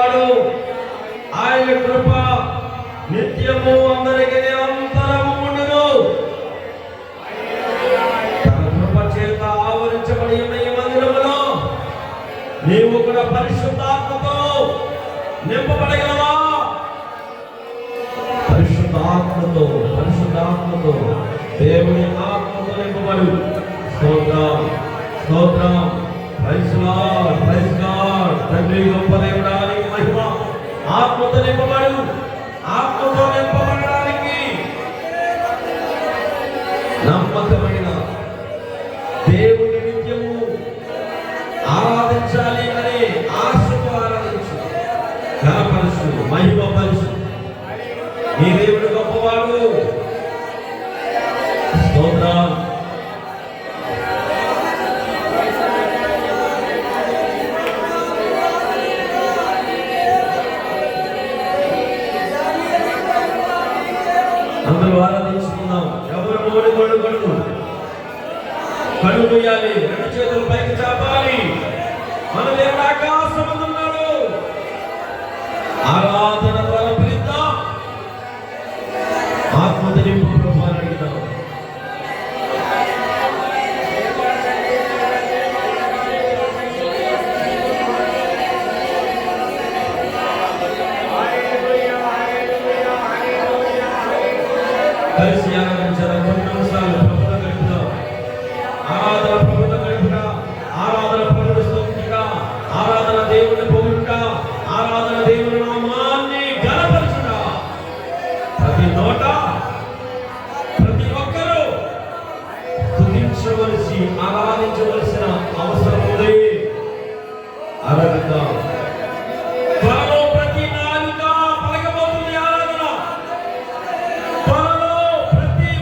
ఆయన కృప నిత్యము అందరికి నిరంతరము ఉండును. తన కృప చేత ఆవరించబడి ఉన్న ఈ మందిరములో నీవు కూడా పరిశుద్ధాత్మతో నింపబడగలవా? పరిశుద్ధాత్మతో దేవుని ఆత్మతో నింపబడు. స్తోత్రం స్తోత్రం. Praise Lord, praise God. తండ్రి గొప్ప దేవుడానికి మహిమ. ఆత్మతో నింపబడు. ఆత్మతో నింపబడడానికి నమ్మకమైన దేవుని నిత్యము ఆరాధించాలి అనే ఆశతో ఆరాధించు. ఘనపరచు, మహిమపరచు. నీ దేవుడు గొప్పవాడు. స్తోత్రం. అందరూ ఆరాధించుకుందాం. ఎవరు మూడు కళ్ళు పోయాలి, రెండు చేతులు పైకి చాపాలి. మన దేవుడు ఆకాశమందు ఉన్నాడు. ఆరాధన ద్వారా పిలుద్దాం. ఆత్మతో నింపు ప్రభువు అని అడుగుదాం. కలిసి ఆరాధించాలి. కొన్ని నిమిషాలు ప్రభుత్వం గడుపుదాం. ఆరాధన ప్రభుత్వం గడుపుట, ఆరాధన ప్రభుత్వ స్తుతిక, ఆరాధన దేవుని పొగుట, ఆరాధన దేవుని నామాన్ని ఘనపరచుట. ప్రతి నోట ప్రతి ఒక్కరూ స్తుతించవలసి ఆరాధించవలసిన అవసరం ఉంది. ఆరాధిద్దాం. ప్రతి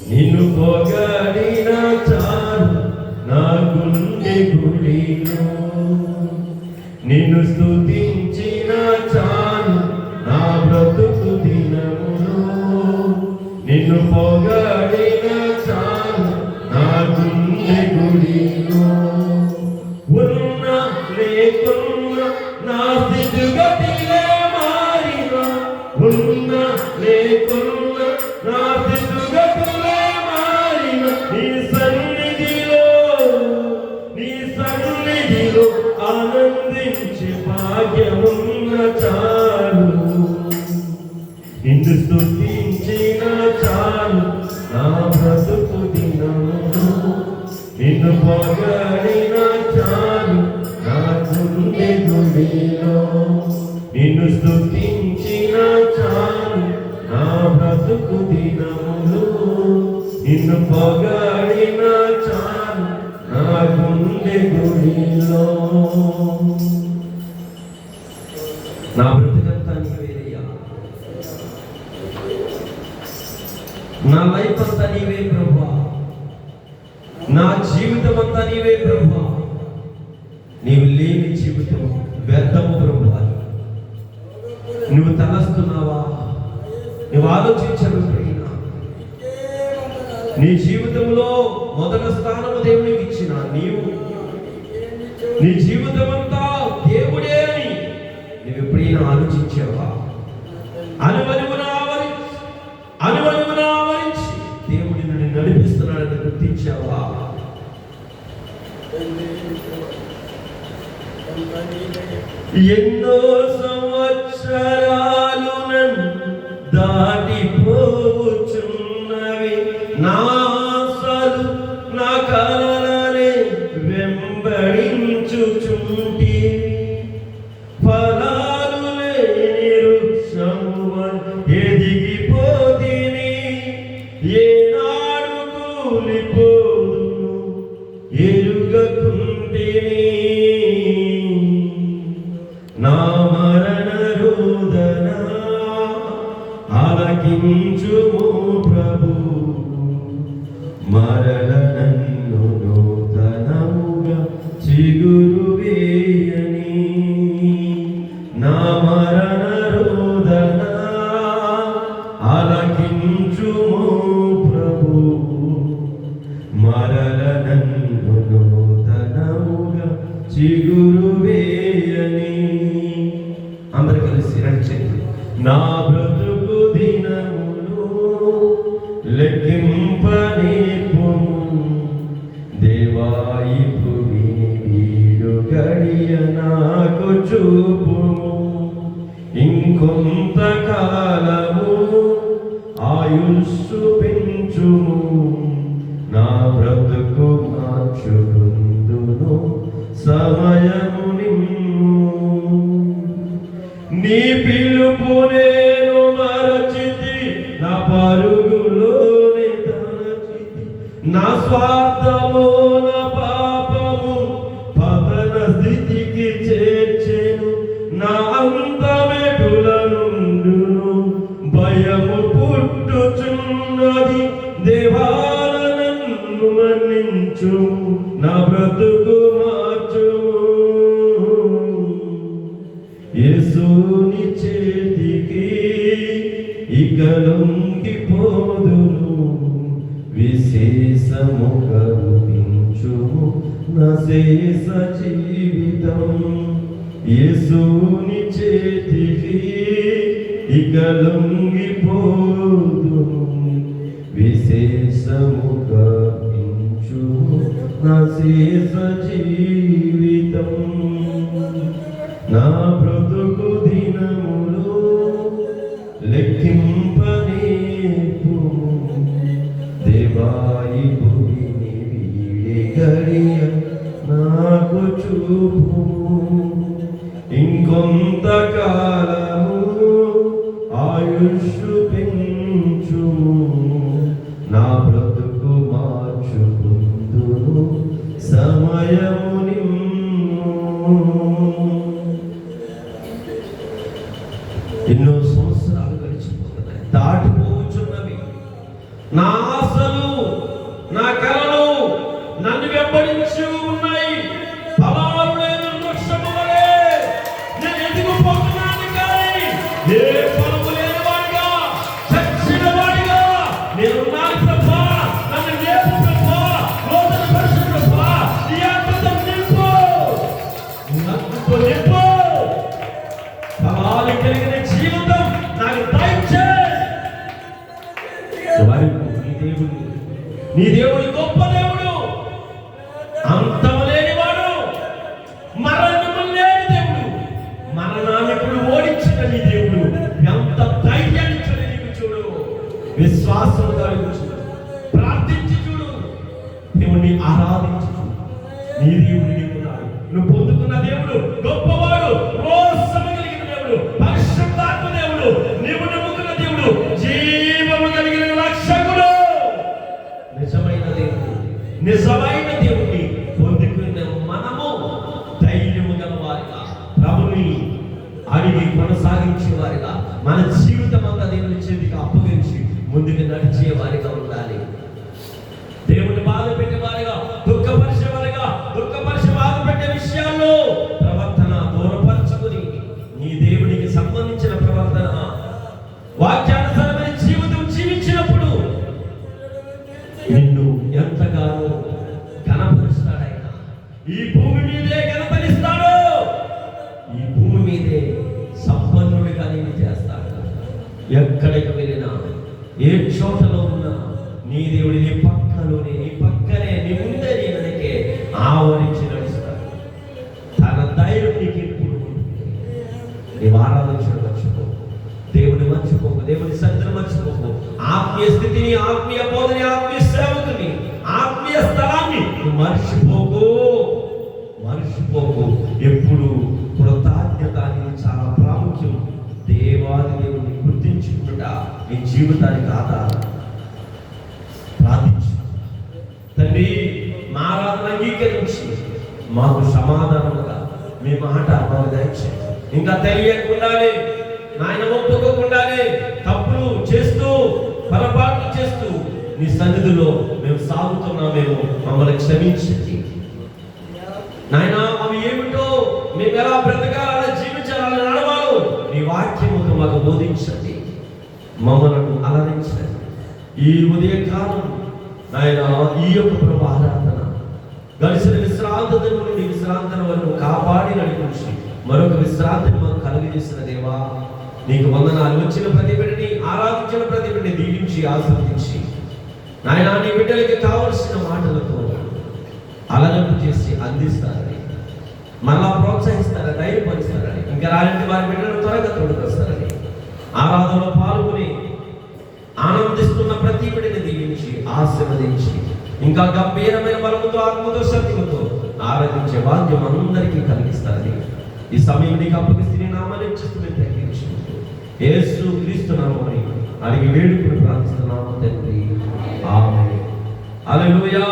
నిన్ను పొగడిన చాలు నా గుండె గుడిలో, నిన్ను స్తుతించిన చాలు నా బ్రతుకు దినములో, నిన్ను పొగడిన చాలు నా గుండె గుడిలో. ఉన్న లేకున్న నా స్థితిగతిలే మారిన, ఉన్న లేకున్న నా స్థితిగతులే మారిన, నీ సన్నిధిలో ఆనందించే భాగ్యమున్న చాలు, నిన్ను స్తుతించిన చాలు నా బ్రతుకు దినములో, నిన్ను పొగడిన చాలు నా గుండె గుడిలో, నిన్ను స్తుతించిన చాలు నా బ్రతుకు దినములో, నిన్ను పొగడిన చాలు నా గుండె గుడిలో. నా బ్రతుకంతా నీవేయ్యా, నా లైఫ్ అంతా నీవే ప్రభువా, నా జీవితం అంతా నీవే ప్రభువా. నీవు లేని జీవితం వ్యర్థము ప్రభువా. నువ్వు తలస్తున్నావా? నువ్వు ఆలోచించవు ప్రియుడా, నీ జీవితంలో మొదటి స్థానము దేవునికి ఇచ్చిన నీవు నీ జీవితం అంతా దేవుడే అని నువ్వు ఎప్పుడైనా ఆలోచించావా? అనువనువున ఆవరించి దేవుడి నుండి నడిపిస్తున్నాడని గుర్తించావా? ఎన్నో సంవత్సరాలు నన్ను దాటిపోచున్నవి, నా ఆశలు నా కలలనే వెంబడించుచుంటి, ఫలాలు లేని వృక్షమువలె ఎదిగిపోతిని, ఏనాడు కూలిపోదును ఎరుగకుంటిని. నా మరణ రోదన ఆలకించుము ప్రభు, మరల నన్ను నూతనముగా చిగురు వేయని. నా మరణ రోదన ఆలకించుము ప్రభు, మరల నన్ను నూతనముగా చిగురు వేయని. అందరు కలిసి రండి. నా బ్రతుకు దినములు లెక్కింపనేర్పుము దేవాయి భూమిని వీడు గడియ నాకు చూపుము. ఇంకొంత కాలము ఆయుస్సు పెంచుము, నా బ్రతుకు మార్చుకుందును సమయము నిమ్ము. నీ పిలుపు నేను మరచితి, నా పరుగులోనే తలచితి. నా స్వార్థము నా పాపము పతన స్థితికి చేర్చెను. నా అంతమెటుల నుండును భయము పుట్టుచున్నది. దేవాల నన్ను మన్నించు, నా బ్రతుకు మార్చుము. యేసుని చేతికి ఇక లొంగిపోదును, విశేషముగా ఊహించుము నా శేష జీవితం. యేసుని చేతికి ఇక లొంగిపోదును, విశేషముగా ఊహించుము నా శేష జీవితం. నా బ్రతుకు దినములు లెక్కింపనేర్పుము దేవాయి భూమిని వీడే గడియ నాకు చూపుము. ఇంకొంత కాలము ఆయుష్షు పెంచుము, నా బ్రతుకు మార్చుకుందును సమయము నిమ్ము. ఎన్నో సంవత్సరాలు గడిచిపోతున్నాయి, దాటిపోతున్నవి. నా ఆశలు నా కలలు నన్ను వెంబడించి ఉన్నాయి. ఫలాలు లేని వృక్షము వలె నేను ఎదిగిపోతున్నాను, కానీ ఏ ఫలము లేని వాడిగా, చచ్చిన వాడిగా నేనున్నాను ప్రభా. నన్ను లేపు ప్రభా, నూతన పరచు ప్రభా. నీ ఆత్మతో నింపు, నన్నుతో నింపు. ఫలాలు కలిగిన జీవితం నాకు దయచేయి. నీ దేవుడు గొప్ప దేవుడు, అంతము లేనివాడు, మరణము లేని దేవుడు, మరణాన్ని ఓడించిన నీ దేవుడు. ఎంత ధైర్యాన్ని ఇచ్చాడు నీకు. చూడు, విశ్వాసం కలిగి చూడు, ప్రార్థించి చూడు, దేవుణ్ణి ఆరాధించి చూడు. నీ దేవుడు నీకున్నాడు. నువ్వు పొందుకున్న దేవుడు గొప్పవాడు, రోషము కలిగిన దేవుడు, పరిశుద్ధాత్మ దేవుడు, నీవు నమ్ముకున్న దేవుడు, జీవము కలిగిన రక్షకుడు, నిజమైన దేవుడు. నిజమైన దేవుడిని పొందుకున్న మనము ధైర్యము గల వారిగా, ప్రభుని అడిగి కొనసాగించే వారిగా, మన జీవితం అంతా దేవుని చేతికి అప్పగించి ముందుకు నడిచే వారిగా ఉండాలి. దేవుని బాధ పెట్టే వారిగా, దుఃఖపరిచే వారిగా, దుఃఖపరిచే బాధ పెట్టే విషయాల్లో ప్రవర్తన దూరపరచుకుని నీ దేవునికి సంబంధించిన ప్రవర్తన, వాక్యానుసారమైన జీవితం జీవించినప్పుడు నిన్ను ఎంతగానో ఘనపరుస్తాడైనా. ఈ భూమి మీదే ఘనపరిస్తాడు, ఈ భూమి మీదే సంపన్నుడిగా నేను చేస్తాడు. ఎక్కడికి వెళ్ళినా, ఏ చోటలో ఉన్నా నీ దేవుడి నీ పక్కలోనే, నీ పక్కనే, నీ ముందే, నీ వెనకే ఆవరించి నడుస్తాడు. తన ధైర్యం నీకు ఎప్పుడు నీవు ఆరాధించడం మర్చిపోకు, దేవుని మర్చిపోకు, దేవుని సన్నిధిని మర్చిపోకు. ఆత్మీయ స్థితిని, ఆత్మీయ బోధని, ఆత్మీయ సేవకుని, ఆత్మీయ స్థలాన్ని మర్చిపోకు, మర్చిపోకు. ఎప్పుడు కృతజ్ఞత అనేది చాలా ప్రాముఖ్యం. దేవాది దేవుని గుర్తించుకుంటా నీ జీవితానికి ఆధారం. ప్రార్థించు తండ్రి, మా ఆరాధన అంగీకరించి మాకు సమాధానముగా మీ మాట మాకు దయచేయండి. ఇంకా తెలియకుండానే, నాయన ఒప్పుకోకుండానే తప్పులు చేస్తూ నీ సన్నిధిలో మేము సాగుతున్నామేమో మమ్మల్ని క్షమించండి నాయనా. అవి ఏమిటో మేము ఎలా బ్రతకాలని జీవించాలని నడవాలో నీ వాక్యముతో మాకు బోధించండి, మమ్మల్ని అలరించండి. ఈ ఉదయకాలం నాయన ఈ యొక్క ప్రభు ఆరాధన గడిచిన విశ్రాంతి నుండి విశ్రాంతి వరకు కాపాడి నడిపించి మరొక విశ్రాంతిని మాకు కలుగజేసిన దేవా నీకు వందనాలు. వచ్చిన ప్రతి బిడ్డని ఆరాధించిన ప్రతి బిడ్డని దీవించి ఆశీర్వదించి నాయన నీ బిడ్డలకి కావలసిన మాటలతో అలరింపు చేసి అందిస్తారని, మళ్ళా ప్రోత్సహిస్తారని, ధైర్యపరుస్తారని, ఇంకా రాలంటి వారి బిడ్డలను త్వరగా తోడుకొస్తారని, ఆరాధనలో పాల్గొని ఆనందిస్తున్న ప్రతి బిడ్డని దీవించి ఆశీర్వదించి ఇంకా గంభీరమైన బలముతో ఆత్మతో శక్తితో ఆరాధించే భాగ్యం అందరికీ కలిగిస్తారని ఈ సమయం నీకు అప్పగిస్తే నీ నామాన్ని తగ్గించుకుంటూ యేసు క్రీస్తు నామమున అడిగి వేడుకుని ప్రార్థిస్తున్నాము తండ్రి. ఆమేన్. హల్లెలూయా.